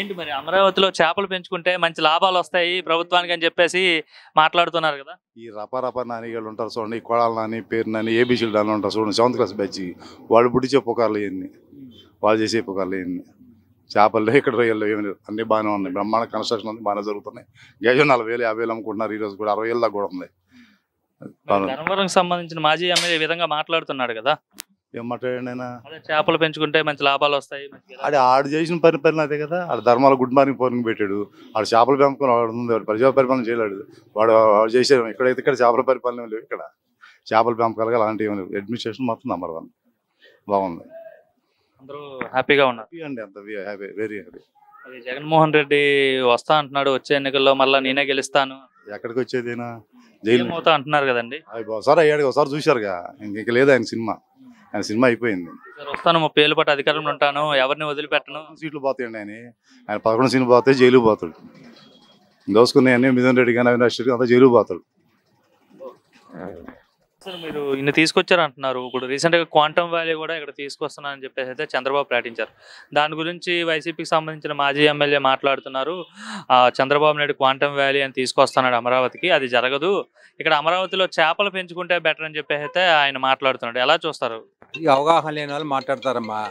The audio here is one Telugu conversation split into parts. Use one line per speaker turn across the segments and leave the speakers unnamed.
ఏంటి మరి అమరావతిలో చేపలు పెంచుకుంటే మంచి లాభాలొస్తాయి ప్రభుత్వానికి అని చెప్పేసి మాట్లాడుతున్నారు కదా!
ఈ రపరప నానిగాళ్ళు ఉంటారు చూడండి. ఈ కొడాల నాని, పేరు నాని, ఏబీసీలు నాని ఉంటారు చూడండి. 7th క్లాస్ బ్యాచ్ వాళ్ళు పుట్టించే పుకార్లు ఇవన్నీ. వాళ్ళు చేసే పుకార్లు ఇవన్నీ. చేపల్లో ఇక్కడ రొయ్యల్లో ఏమి లేవు. అన్నీ బాగానే ఉన్నాయి. బ్రహ్మాండ కన్స్ట్రక్షన్ ఉంది, బాగానే జరుగుతున్నాయి. గజం 40,000, 50,000 అమ్ముకుంటున్నారు. ఈరోజు కూడా 60,000 దాకా కూడా ఉంది.
ధర్మవరంకి సంబంధించిన మాజీ ఎమ్మెల్యే ఈ విధంగా మాట్లాడుతున్నాడు కదా!
ఏం మాట్లాడాడైనా?
అదే చేపలు పెంచుకుంటే మంచి లాభాలొస్తాయి.
ఆడు చేసిన పని అదే కదా. ఆడు ధర్మాల గుడ్ మార్నింగ్ ఫోర్నింగ్ పెట్టాడు. ఆడు చేపల పెంపకం వాడు ఉంది. వాడు ప్రజా పరిపాలన చేయలేడు. వాడు చేసే ఇక్కడ చేపల పరిపాలన లేవు. ఇక్కడ చేపల పెంపకాలుగా అలాంటివి ఏమి లేవు. అడ్మినిస్ట్రేషన్ మొత్తం నెంబర్ 1 బాగుంది.
అందరూ హ్యాపీగా ఉన్నారు.
అండి అంత హ్యాపీ, వెరీ హ్యాపీ.
అది జగన్మోహన్ రెడ్డి వస్తా అంటున్నాడు, వచ్చే ఎన్నికల్లో మళ్ళీ నేనే గెలుస్తాను,
ఎక్కడికి వచ్చేదేనా జైలు
అవుతా అంటున్నారు కదండి.
ఒకసారి అయ్యాడు, ఒకసారి చూశారుగా. ఇంక లేదు ఆయన సినిమా. ఆయన సినిమా అయిపోయింది.
వస్తాను 30 ఏళ్ళ పాటు అధికారంలో ఉంటాను, ఎవరిని వదిలిపెట్టను.
సీట్లు పోతాయండి ఆయన 11 సీట్లు పోతే జైలు పోతాడు. దోసుకున్నాయని మిథున్ రెడ్డి కానీ అవినాష్ రెడ్డి అంతా జైలు పోతాడు.
అసలు మీరు ఇన్ని తీసుకొచ్చారు అంటున్నారు. ఇప్పుడు రీసెంట్గా క్వాంటమ్ వ్యాలీ కూడా ఇక్కడ తీసుకొస్తున్నానని చెప్పేసి అయితే చంద్రబాబు ప్రకటించారు. దాని గురించి వైసీపీకి సంబంధించిన మాజీ ఎమ్మెల్యే మాట్లాడుతున్నారు. చంద్రబాబు నాయుడు క్వాంటమ్ వ్యాలీ అని తీసుకొస్తున్నాడు అమరావతికి, అది జరగదు, ఇక్కడ అమరావతిలో చేపలు పెంచుకుంటే బెటర్ అని చెప్పేసి అయితే ఆయన మాట్లాడుతున్నాడు. ఎలా చూస్తారు?
ఈ అవగాహన లేని వాళ్ళు మాట్లాడతారమ్మా.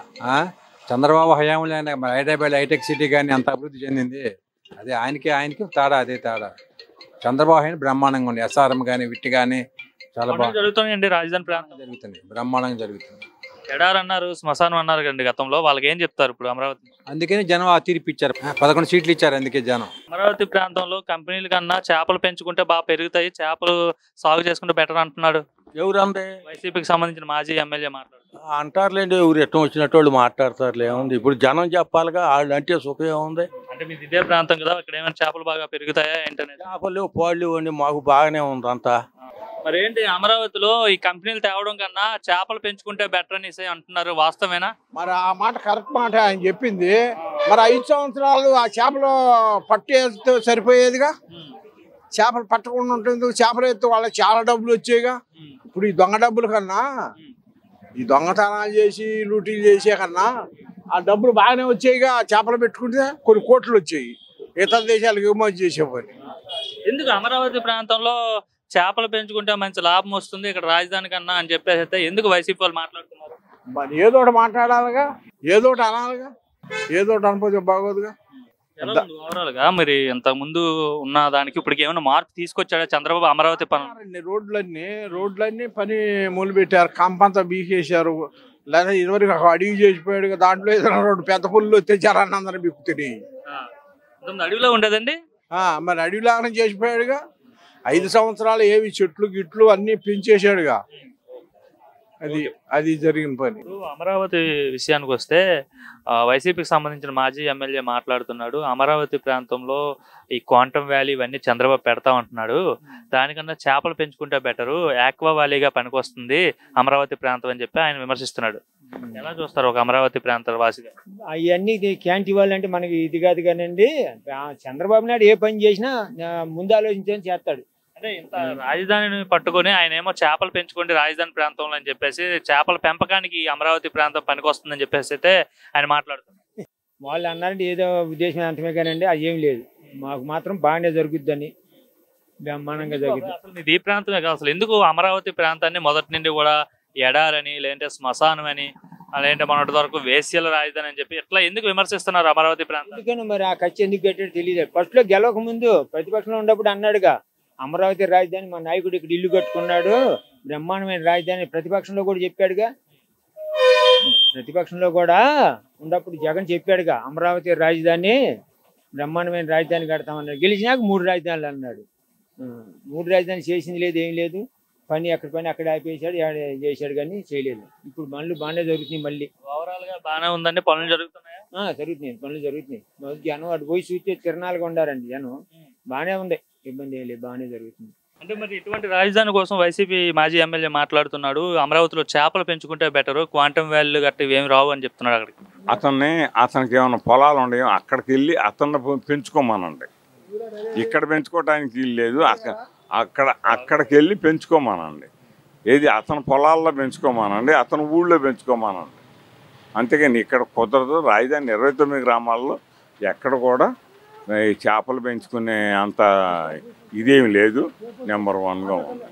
చంద్రబాబు హయాంలో హైదరాబాద్ హైటెక్ సిటీ కానీ అంత అభివృద్ధి చెందింది. అదే ఆయనకి తేడా, అదే తేడా. చంద్రబాబు అయిన బ్రహ్మాండంగా ఉంది. ఎస్ఆర్ఎం కానీ విట్టి కానీ చాలా బాగా
జరుగుతున్నాయండి. రాజధాని ప్రాంతం
జరుగుతుంది, బ్రహ్మాండంగా జరుగుతుంది.
ఎడారు అన్నారు, శ్మశానం అన్నారు కండి గతంలో. వాళ్ళకి ఏం చెప్తారు ఇప్పుడు అమరావతి?
అందుకని జనం ఆ తీర్పు ఇచ్చారు. 11 సీట్లు ఇచ్చారు. అందుకే జనం
అమరావతి ప్రాంతంలో కంపెనీల కన్నా చేపలు పెంచుకుంటే బాగా పెరుగుతాయి, చేపలు సాగు చేసుకుంటే బెటర్ అంటున్నాడు.
ఎవరంటే
వైసీపీకి సంబంధించిన మాజీ ఎమ్మెల్యే మాట్లాడు
అంటారులేండి, ఎవరు ఎట్టం వచ్చినట్టు వాళ్ళు మాట్లాడతారులే. ఏముంది ఇప్పుడు జనం చెప్పాలిగా, వాళ్ళు అంటే సుఖం ఏముంది.
అంటే మీది ఇదే ప్రాంతం కదా, ఇక్కడ ఏమైనా చేపలు బాగా పెరుగుతాయా ఏంటనేది?
చేపలు పాళ్ళు అండి, మాకు బాగానే ఉంది అంతా.
మరి ఏంటి అమరావతిలో ఈ కంపెనీలు తేవడం కన్నా చేపలు పెంచుకుంటే బెటర్ అనేసి అంటున్నారు, వాస్తవేనా?
మరి ఆ మాట కరెక్ట్ మాట ఆయన చెప్పింది. మరి 5 సంవత్సరాలు ఆ చేపలు పట్టేస్తే సరిపోయేదిగా. చేపలు పట్టకుండా ఉంటుంది, చేపలు ఎత్తే వాళ్ళకి చాలా డబ్బులు వచ్చాయిగా. ఇప్పుడు ఈ దొంగ డబ్బుల కన్నా, ఈ దొంగతనాలు చేసి లూటీలు చేసే కన్నా ఆ డబ్బులు బాగానే వచ్చాయిగా. చేపలు పెట్టుకుంటే కొన్ని కోట్లు వచ్చాయి. ఇతర దేశాలకు ఎగుమతి చేసే పని.
ఎందుకు అమరావతి ప్రాంతంలో చేపలు పెంచుకుంటే మంచి లాభం వస్తుంది ఇక్కడ రాజధాని కన్నా అని చెప్పేసి అయితే ఎందుకు వైసీపీ వాళ్ళు మాట్లాడుతున్నారు?
మరి ఏదో ఒకటి మాట్లాడాలిగా, ఏదో ఒకటి అనాలిగా. ఏదో ఒకటి అనుకోతే బాగోదుగా.
ఓవరాల్ గా మరి ఇంత ముందు ఉన్న దానికి ఇప్పటికి ఏమైనా మార్పు తీసుకొచ్చాడా చంద్రబాబు అమరావతి పనులు?
రోడ్లన్నీ పని మొదలు పెట్టారు. కంపంతా బీకేశారు. లేదా ఇదివరకు అడిగి చేసిపోయాడు. దాంట్లో ఏదైనా 2 పెద్ద పుల్లు వస్తే జనాన్ని అందరూ బిక్కుతున్నాయి.
అడవిలో ఉండేదండి.
మరి అడవిలాగానే చేసిపోయాడుగా. 5 సంవత్సరాలు ఏవి చెట్లు గిట్లు అన్ని పెంచేశాడుగా. అది జరిగిన పని.
అమరావతి విషయానికి వస్తే వైసీపీకి సంబంధించిన మాజీ ఎమ్మెల్యే మాట్లాడుతున్నాడు. అమరావతి ప్రాంతంలో ఈ క్వాంటమ్ వ్యాలీ ఇవన్నీ చంద్రబాబు పెడతామంటున్నాడు, దానికన్నా చేపలు పెంచుకుంటే బెటరు, ఆక్వా వ్యాలీగా పనికొస్తుంది అమరావతి ప్రాంతం అని చెప్పి ఆయన విమర్శిస్తున్నాడు. ఎలా చూస్తారు ఒక అమరావతి ప్రాంత వాసిగా?
అవన్నీ క్యాంటీ వాళ్ళు అంటే మనకి ఇది కాదు కానండి. చంద్రబాబు నాయుడు ఏ పని చేసినా ముందు ఆలోచించని చేస్తాడు.
అంటే ఇంత రాజధానిని పట్టుకొని ఆయన ఏమో చేపలు పెంచుకోండి రాజధాని ప్రాంతంలో అని చెప్పేసి, చేపల పెంపకానికి అమరావతి ప్రాంతం పనికొస్తుందని చెప్పేసి అయితే ఆయన మాట్లాడుతున్నారు.
వాళ్ళు అన్నారంటే ఏదో ఉద్దేశం అంతమే కానండి, అది ఏం లేదు. మాకు మాత్రం బాగానే జరుగుద్దని, బ్రహ్మాండంగా జరుగుతుంది.
అసలు ఇది ప్రాంతమే కాదు, అసలు ఎందుకు అమరావతి ప్రాంతాన్ని మొదటి నుండి కూడా ఎడారని, లేదంటే శ్మశానం అని, లేదంటే మొన్నటి వరకు వేశ్యల రాజధాని అని చెప్పి ఇట్లా ఎందుకు విమర్శిస్తున్నారు అమరావతి ప్రాంతం?
ఎందుకని మరి ఆ ఖర్చు ఎందుకు కట్టాడో తెలియదు. ఫస్ట్ లో గెలవక ముందు ప్రతిపక్షంలో ఉన్నప్పుడు అన్నాడుగా, అమరావతి రాజధాని మా నాయకుడు ఇక్కడ ఇల్లు కట్టుకున్నాడు, బ్రహ్మాండమైన రాజధాని. ప్రతిపక్షంలో కూడా చెప్పాడుగా. ప్రతిపక్షంలో కూడా ఉన్నప్పుడు జగన్ చెప్పాడుగా, అమరావతి రాజధాని బ్రహ్మాండమైన రాజధాని కడతామన్నాడు. గెలిచినాక 3 రాజధానులు అన్నాడు. 3 రాజధాని చేసింది లేదు, ఏం లేదు. పని అక్కడ ఆపేసాడు, చేశాడు కానీ చేయలేదు. ఇప్పుడు పనులు బాగానే జరుగుతున్నాయి. మళ్ళీ
ఓవరాల్ గా బాగానే ఉందండి, పనులు జరుగుతున్నాయా?
జరుగుతున్నాయి, పనులు జరుగుతున్నాయి. జనం అటు పోయి చూస్తే తిరణాలుగా ఉండారండి. జనం బాగానే ఉంది, ఇబ్బంది ఏం లేదు, బాగానే జరుగుతుంది.
అంటే మరి ఇటువంటి రాజధాని కోసం వైసీపీ మాజీ ఎమ్మెల్యే మాట్లాడుతున్నాడు. అమరావతిలో చేపలు పెంచుకుంటే బెటరు, క్వాంటమ్ వ్యాలీలు గట్టి ఏమి రావు అని చెప్తున్నాడు.
అతనికి ఏమైనా పొలాలు ఉండేవి, అక్కడికి వెళ్ళి అతన్ని పెంచుకోమనండి. ఇక్కడ పెంచుకోవడానికి వీలు లేదు. అక్కడికి వెళ్ళి పెంచుకోమనండి. ఏది అతని పొలాల్లో పెంచుకోమనండి, అతని ఊళ్ళో పెంచుకోమనండి. అంతేగాని ఇక్కడ కుదరదు. రాజధాని 29 గ్రామాల్లో ఎక్కడ కూడా ఈ చేపలు పెంచుకునే అంత ఇదేమి లేదు. నెంబర్ 1గా ఉంది.